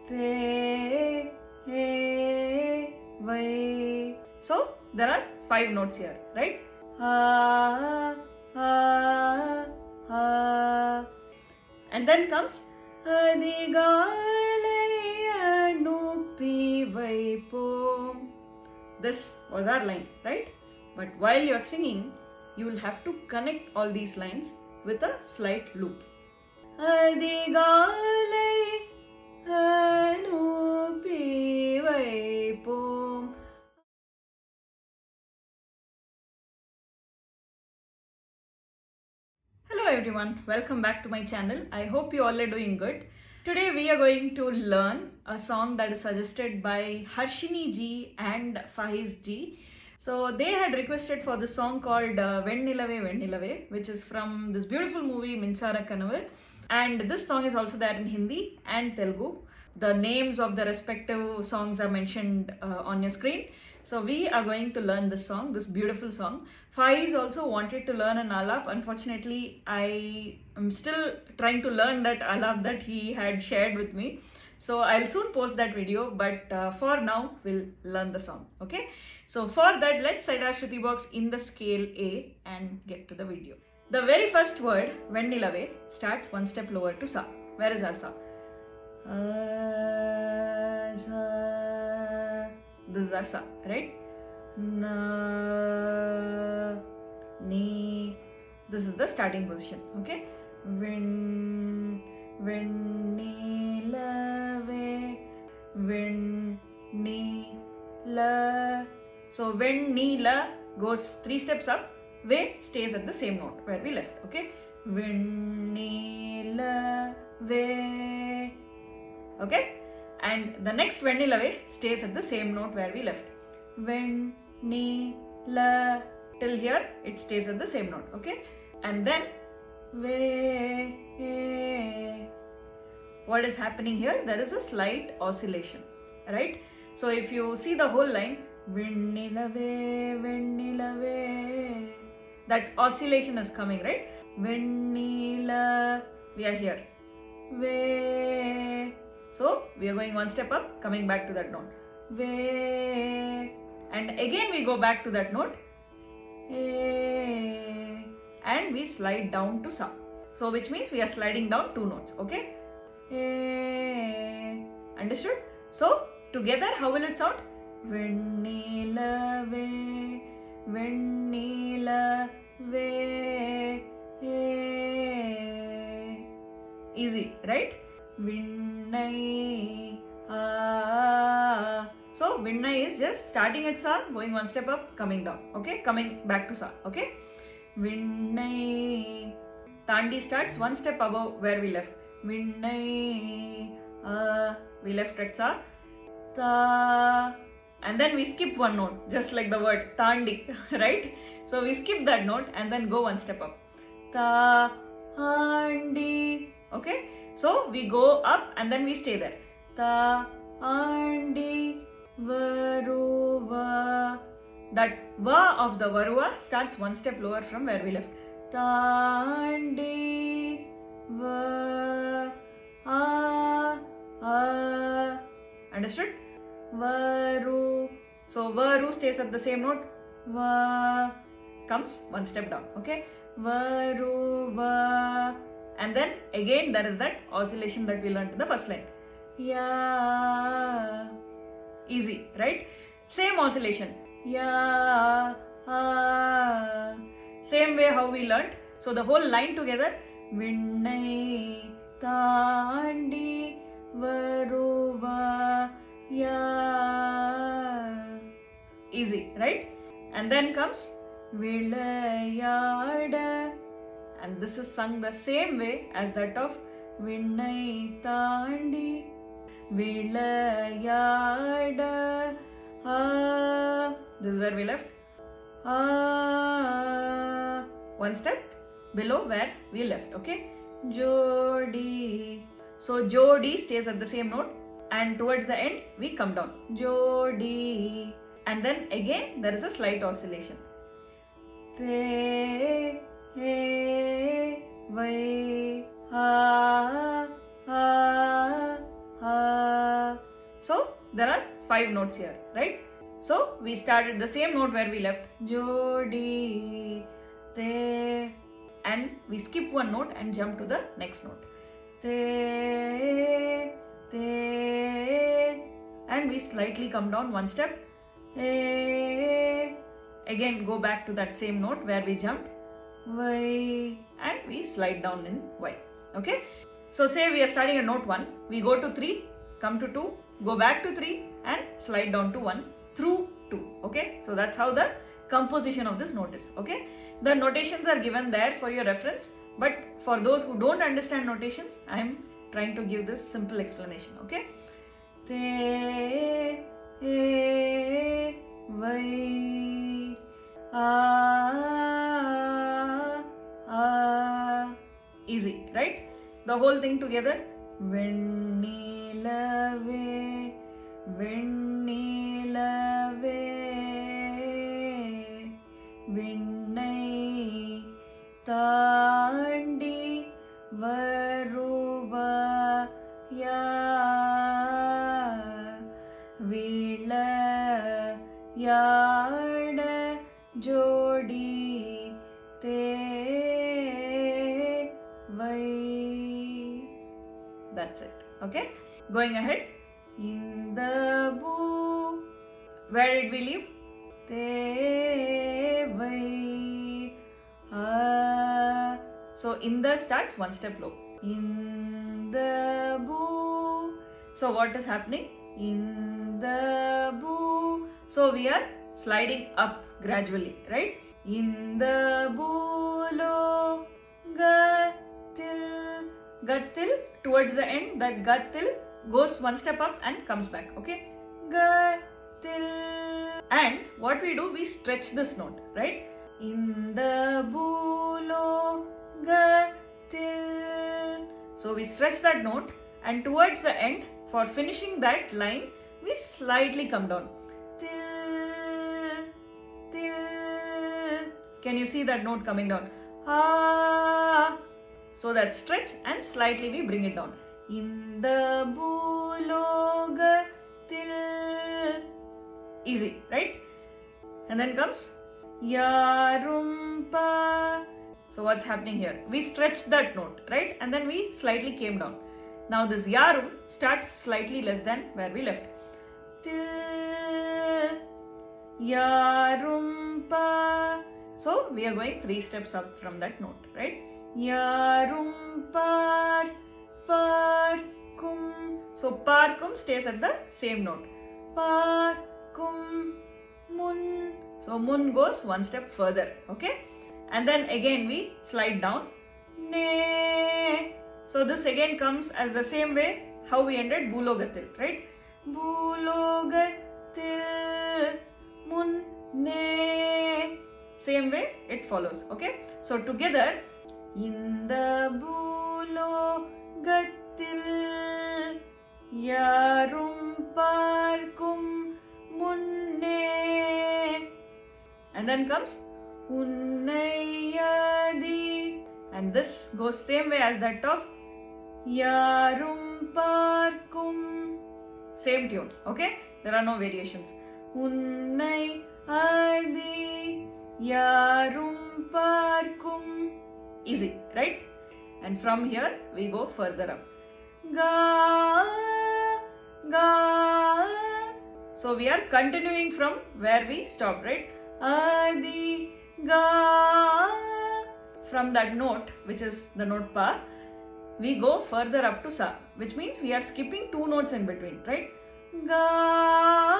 te, he, vai. So there are 5 notes here, right? Ha, ha, ha. And then comes Adigalayanu Vaipom. This was our line, right? But while you're singing, you will have to connect all these lines with a slight loop. Adigalayanu Vaipom. Hello everyone, welcome back to my channel. I hope you all are doing good. Today we are going to learn a song that is suggested by Harshini ji and Faiz ji. So they had requested for the song called Vennilave, Vennilave, which is from this beautiful movie Minsara Kanavu. And this song is also there in Hindi and Telugu. The names of the respective songs are mentioned on your screen. So we are going to learn this song, this beautiful song. Faiz also wanted to learn an alap. Unfortunately, I am still trying to learn that alap that he had shared with me. So I'll soon post that video, but for now, we'll learn the song, okay? So for that, let's set our Shruti box in the scale A and get to the video. The very first word, Vennilave, starts one step lower to Sa. Where is our Sa? This is our Sa, right? Na, ni. This is the starting position, okay? Vennilave, Vennila. So Vennila goes 3 steps up. Ve stays at the same note where we left, okay? Vennilave. Okay? And the next Vennilave stays at the same note where we left. Vennila. Till here, it stays at the same note. Okay? And then Ve. What is happening here? There is a slight oscillation. Right? So if you see the whole line, Vennilave, Vennilave. That oscillation is coming, right? Vennila. We are here. Ve. So we are going one step up, coming back to that note. Ve. And again we go back to that note. E. And we slide down to Sa. So which means we are sliding down 2 notes. Okay? E. Understood? So together how will it sound? Vennilave, Vennilave. Easy, right? Vinnai. So Vinnai is just starting at Sa, going one step up, coming down. Okay, coming back to Sa. Okay, Vinnai. Tandi starts one step above where we left. Vinnai. We left at Sa. Ta. And then we skip one note, just like the word Tandi, right? So we skip that note and then go one step up. Ta. Andi. Okay, so we go up and then we stay there. Ta. Andi. Varuva. That va of the varuva starts one step lower from where we left. Tandi. Va. Understood? Varu. So Varu stays at the same note. Va comes one step down. Okay? Varu va. And then again there is that oscillation that we learned in the first line. Ya. Easy, right? Same oscillation. Ya. Same way how we learned. So the whole line together. Vinnai. Tandi. Varuva. Ya. Easy, right? And then comes Vilayada. And this is sung the same way as that of Vinnai Tandi. Vilayada. This is where we left. One step below where we left. Okay? Jodi. So Jodi stays at the same note. And towards the end, we come down. Jodi. And then again, there is a slight oscillation. Te, he, vai, ha, ha, ha. So there are 5 notes here, right? So we started the same note where we left. Jodi, te, and we skip one note and jump to the next note. Te, te, and we slightly come down one step. Again go back to that same note where we jumped. Y, and we slide down in Y. Okay? So say we are starting at note 1. We go to 3, come to 2, go back to 3 and slide down to 1 through 2. Okay? So that's how the composition of this note is. Okay? The notations are given there for your reference, but for those who don't understand notations, I am trying to give this simple explanation. Okay? Te, vai, easy, right? The whole thing together. Vennilave, Vennilave, Vinnai Tandi Varuvaya Vilayada Jodi Te Vai. That's it. Okay? Going ahead. In the boo. Where did we leave? Te vai. So in the starts one step low. In the boo. So what is happening? In the boo. So we are sliding up gradually, right? In the bulo gatil. Gatil towards the end, that gatil goes one step up and comes back. Okay? Gatil. And what we do, we stretch this note, right? In the bulo gatil. So we stretch that note, and towards the end, for finishing that line, we slightly come down. Til, til. Can you see that note coming down? Ah. So that stretch and slightly we bring it down. In the buloga til. Easy, right? And then comes Yarumpa. So what's happening here? We stretched that note, right? And then we slightly came down. Now this Yarum starts slightly less than where we left. Til Yarumpa. So we are going 3 steps up from that note, right? Yarum par, par kum. So par kum stays at the same note. Par kum mun. So mun goes one step further. Okay? And then again we slide down. Ne. So this again comes as the same way how we ended bulogatil, right? Bulogatil mun ne. Same way it follows. Okay? So together. In the bulo gatil Yarum parkum munne. And then comes Unnayadi. And this goes same way as that of Yarum parkum. Same tune. Okay? There are no variations. Unnayadi Yarum parkum. Easy, right? And from here we go further up. Ga, ga. So we are continuing from where we stopped, right? Adi, ga. From that note, which is the note pa, we go further up to sa, which means we are skipping 2 notes in between, right? Ga,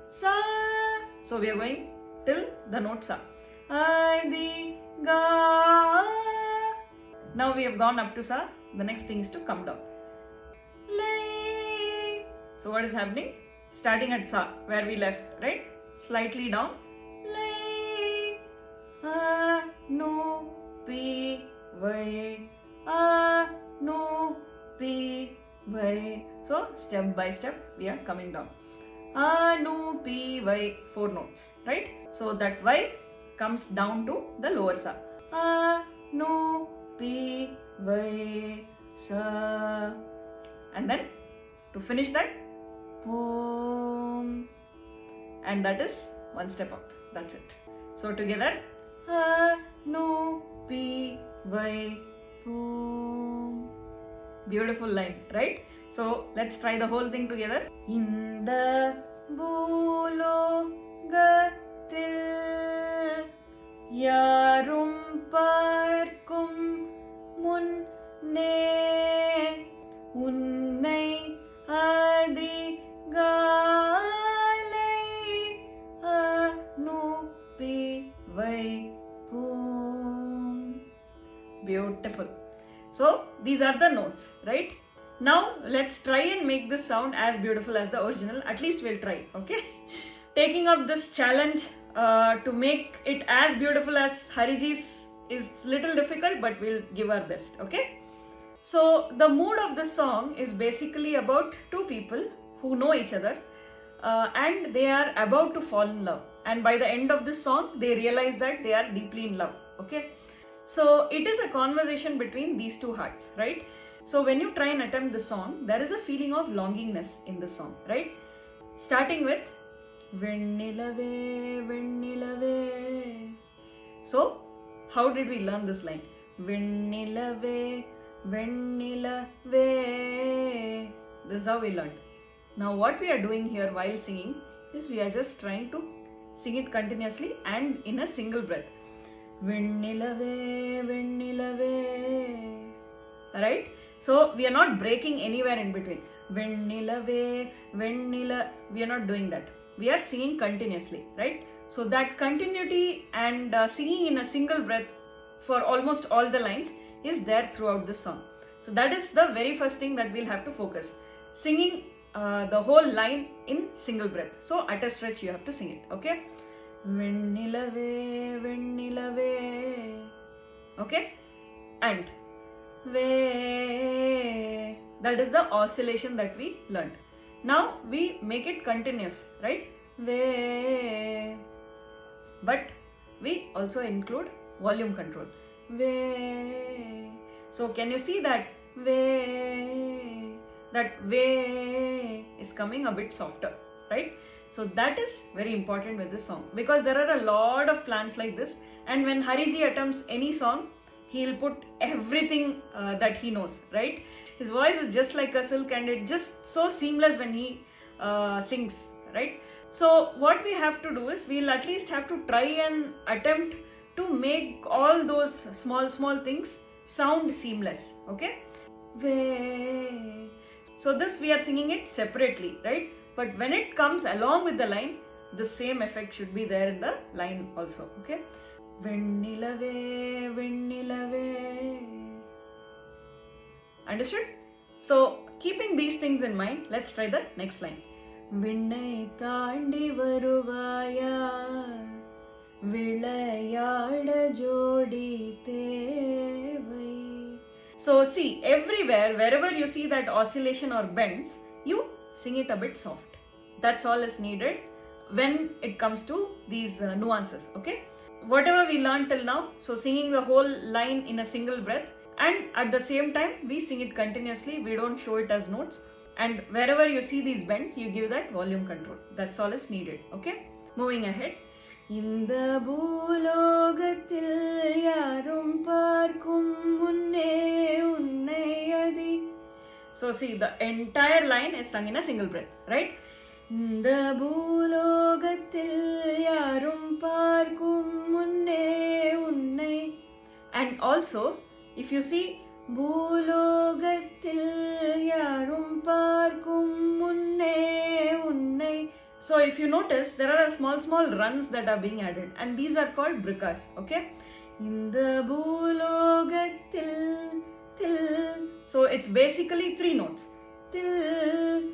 sa. So we are going till the note sa. Adi, ga. Now we have gone up to sa. The next thing is to come down. Lay. So what is happening? Starting at sa, where we left, right? Slightly down. Lay. A, no, pi, vai. A, no, pi, vai. So step by step we are coming down. A, no, pi, vai. 4 notes, right? So that vai comes down to the lower sa. A, no, pi, vai, sa. And then to finish that, Pom. And that is one step up. That's it. So together, no, pi, vai, pom. Beautiful line, right? So let's try the whole thing together. Inda bhulogathil yarum parkum munne unnai adigalai anupi vaipum. Beautiful. So these are the notes, right? Now let's try and make this sound as beautiful as the original. At least we'll try, okay? Taking up this challenge to make it as beautiful as Hariji's is little difficult, but we'll give our best, okay? So the mood of the song is basically about two people who know each other and they are about to fall in love. And by the end of this song, they realize that they are deeply in love, okay? So it is a conversation between these two hearts, right? So when you try and attempt the song, there is a feeling of longingness in the song, right? Starting with Vennilave, Vennilave. So how did we learn this line? Vennilave, Vennilave. This is how we learned. Now what we are doing here while singing is we are just trying to sing it continuously and in a single breath. Vennilave, Vennilave. Alright? So we are not breaking anywhere in between. Vennilave, Vennila. We are not doing that. We are singing continuously, right? So that continuity and singing in a single breath for almost all the lines is there throughout the song. So that is the very first thing that we'll have to focus. Singing the whole line in single breath. So at a stretch you have to sing it, okay? Vennilave, Vennilave. Okay? And Ve. That is the oscillation that we learned. Now we make it continuous, right? Ve. But we also include volume control. Ve. So can you see that Ve? That Ve is coming a bit softer, right? So that is very important with this song because there are a lot of plans like this, and when Hariji attempts any song, he'll put everything that he knows, right? His voice is just like a silk and it's just so seamless when he sings, right? So what we have to do is we'll at least have to try and attempt to make all those small things sound seamless, okay? So this we are singing it separately, right? But when it comes along with the line, the same effect should be there in the line also, okay? Vennilave, Vennilave. Understood? So keeping these things in mind, let's try the next line. Vinnai taandi varuvaya vilayada jodi thevai. So see, everywhere, wherever you see that oscillation or bends, you sing it a bit soft. That's all is needed when it comes to these nuances, okay? Whatever we learned till now, so singing the whole line in a single breath, and at the same time we sing it continuously, we don't show it as notes, and wherever you see these bends, you give that volume control. That's all is needed, okay? Moving ahead. Inda bhulogathil yarum parkum munne unnai adi. So see, the entire line is sung in a single breath, right? Inda bhulogathil yarum parkum munne unnai. And also, if you see bhulogathil yarum parkum munne unnai. So if you notice, there are small runs that are being added, and these are called brikas, okay? Inda bhulogathil till. So it's basically three notes. Till,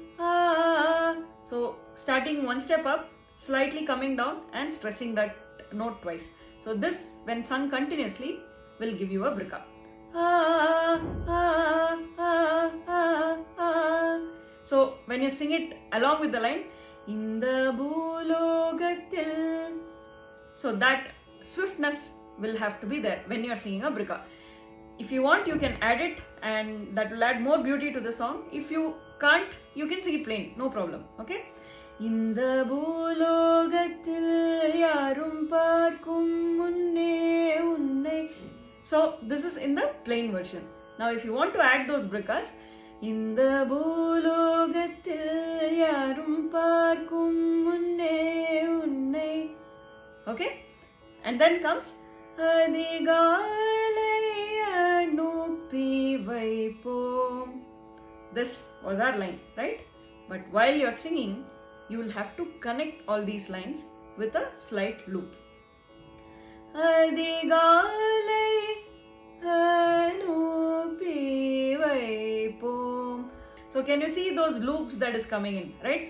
so starting one step up, slightly coming down and stressing that note twice. So this, when sung continuously, will give you a brika. So when you sing it along with the line, Inda bhulogathil, so that swiftness will have to be there when you are singing a brika. If you want, you can add it and that will add more beauty to the song. If you can't, you can sing it plain, no problem. Okay, இந்த பூலோகத்தில் யாரும் பார்க்கும் முன்னே உன்னை. So this is in the plain version. Now if you want to add those brikas, இந்த பூலோகத்தில் யாரும் பார்க்கும் முன்னே உன்னை. Okay, and then comes அதிகாலை அனுப்பி வைப்போம். This was our line, right? But while you're singing, you will have to connect all these lines with a slight loop. அதிகாலை அனுப்பி வைப்போம். So can you see those loops that is coming in, right?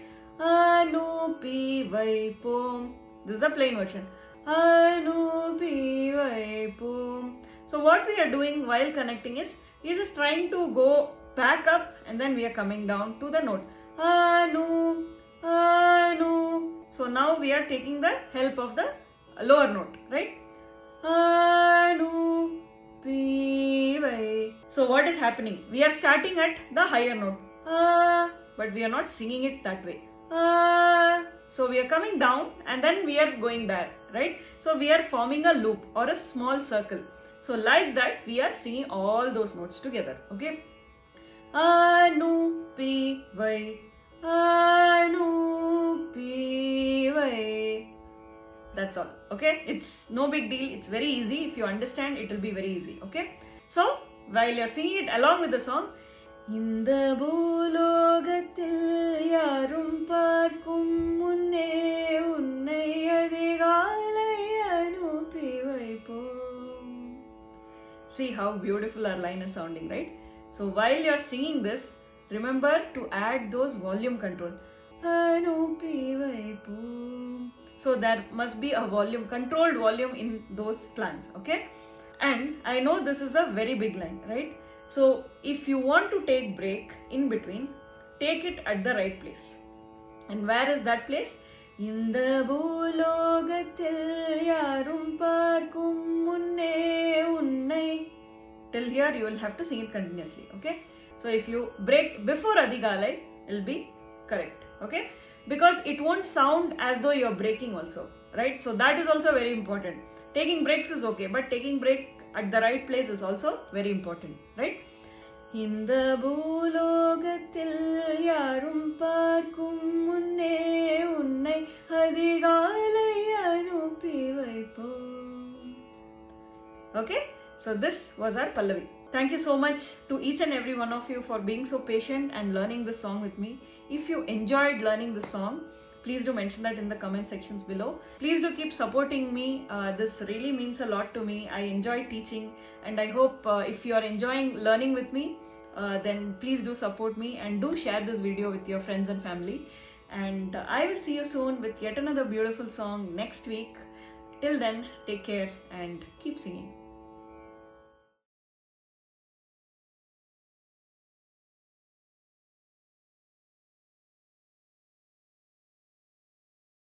அனுப்பி வைப்போம். This is the plain version. அனுப்பி வைப்போம். So what we are doing while connecting is just trying to go back up and then we are coming down to the note. Anu, anu. So now we are taking the help of the lower note, right? Anu, pi, vai. So what is happening? We are starting at the higher note, but we are not singing it that way. So we are coming down and then we are going there, right? So we are forming a loop or a small circle. So like that we are singing all those notes together. Okay, anu pi vai, anu pi vai. That's all. Okay, it's no big deal, it's very easy. If you understand, it will be very easy. Okay, so while you're singing it along with the song, இந்த பூலோகத்தில் யாரும் பார்க்கும் முன்னே உன்னை அதிகாலை அனுப்பி வைப்போம். See how beautiful our line is sounding, right? So while you're singing this, remember to add those volume control. அனுப்பி வைப்போம். So there must be a volume, controlled volume in those plans. Okay, and I know this is a very big line, right? So if you want to take break in between, take it at the right place. And where is that place? இந்த பூலோகத்தில் யாரும் பார்க்கும் முன்னே உன்னை. Till here you will have to sing it continuously. Okay, so if you break before adigalai, it will be correct. Okay, because it won't sound as though you are breaking also, right? So that is also very important. Taking breaks is okay, but taking break at the right place is also very important, right? இந்த பூலோகத்தில் யாரும் பார்க்கும் முன்னே உன்னை அதிகாலை அனுப்பி வைப்போம். Okay, so this was our Pallavi. Thank you so much to each and every one of you for being so patient and learning this song with me. If you enjoyed learning this song, please do mention that in the comment sections below. Please do keep supporting me. This really means a lot to me. I enjoy teaching and I hope if you are enjoying learning with me, then please do support me and do share this video with your friends and family. And I will see you soon with yet another beautiful song next week. Till then, take care and keep singing.